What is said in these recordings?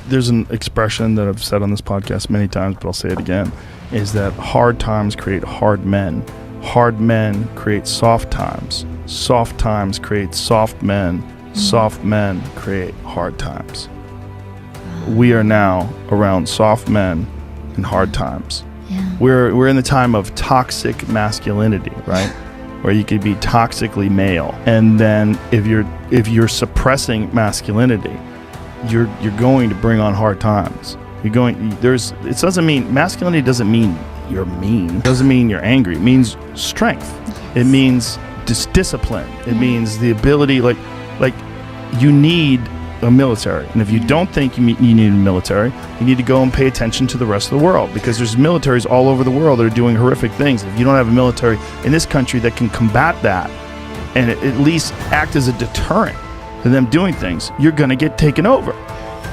There's an expression that I've said on this podcast many times, but I'll say it again, is that hard times create hard men. Hard men create soft times. Soft times create soft men. Soft men create hard times. We are now around soft men and hard times. Yeah. We're in the time of toxic masculinity, right? Where you could be toxically male, and then if you're suppressing masculinity, you're going to bring on hard times. It doesn't mean masculinity doesn't mean you're mean. It doesn't mean you're angry. It means strength. Yes. It means discipline. It means the ability, like you need a military. And if you don't think you need a military, you need to go and pay attention to the rest of the world, because there's militaries all over the world that are doing horrific things. If you don't have a military in this country that can combat that and at least act as a deterrent to them doing things, you're going to get taken over.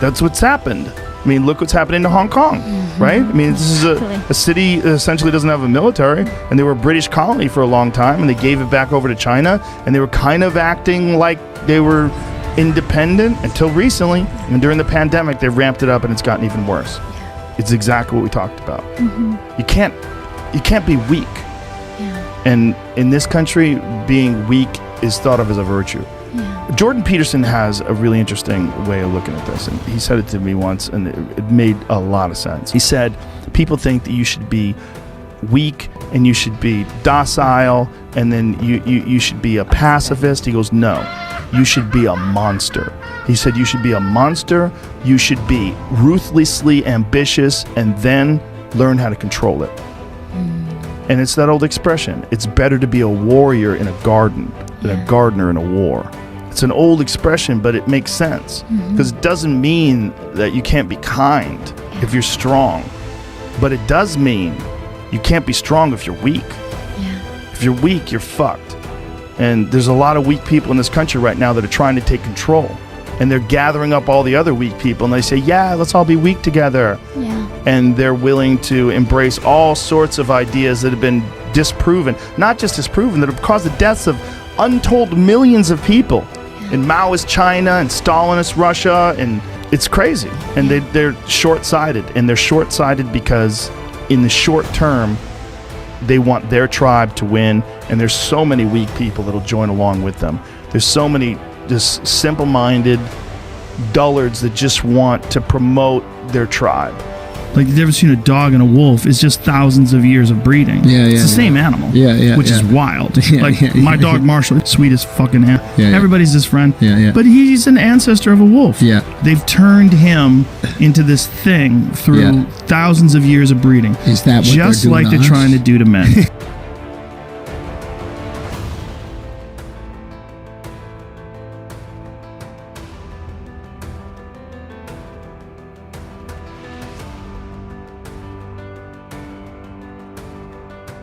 That's what's happened. I mean, look what's happening to Hong Kong, right? I mean, this is a city that essentially doesn't have a military, and they were a British colony for a long time, and they gave it back over to China, and they were kind of acting like they were independent until recently. And during the pandemic, they ramped it up, and it's gotten even worse. It's exactly what we talked about. You can't be weak. And in this country, being weak is thought of as a virtue. Jordan Peterson has a really interesting way of looking at this, and he said it to me once, and it made a lot of sense. He said, people think that you should be weak and you should be docile, and then you should be a pacifist. He goes, no, you should be a monster. He said you should be a monster, you should be ruthlessly ambitious, and then learn how to control it. And it's that old expression, it's better to be a warrior in a garden than a gardener in a war. It's an old expression, but it makes sense, because it doesn't mean that you can't be kind if you're strong, but it does mean you can't be strong if you're weak. If you're weak, you're fucked. And there's a lot of weak people in this country right now that are trying to take control, and they're gathering up all the other weak people, and they say, yeah, let's all be weak together. And they're willing to embrace all sorts of ideas that have been disproven, not just disproven, that have caused the deaths of untold millions of people in Maoist China and Stalinist Russia, and it's crazy. And they're short-sighted, and they're short-sighted because in the short term they want their tribe to win, and there's so many weak people that'll join along with them. There's so many just simple-minded dullards that just want to promote their tribe. Like, the difference between a dog and a wolf is just thousands of years of breeding. It's the same animal, which is wild. My dog Marshall, sweetest fucking animal. Everybody's his friend. But he's an ancestor of a wolf. They've turned him into this thing through thousands of years of breeding. Is that what just they're doing like they're trying to do to men?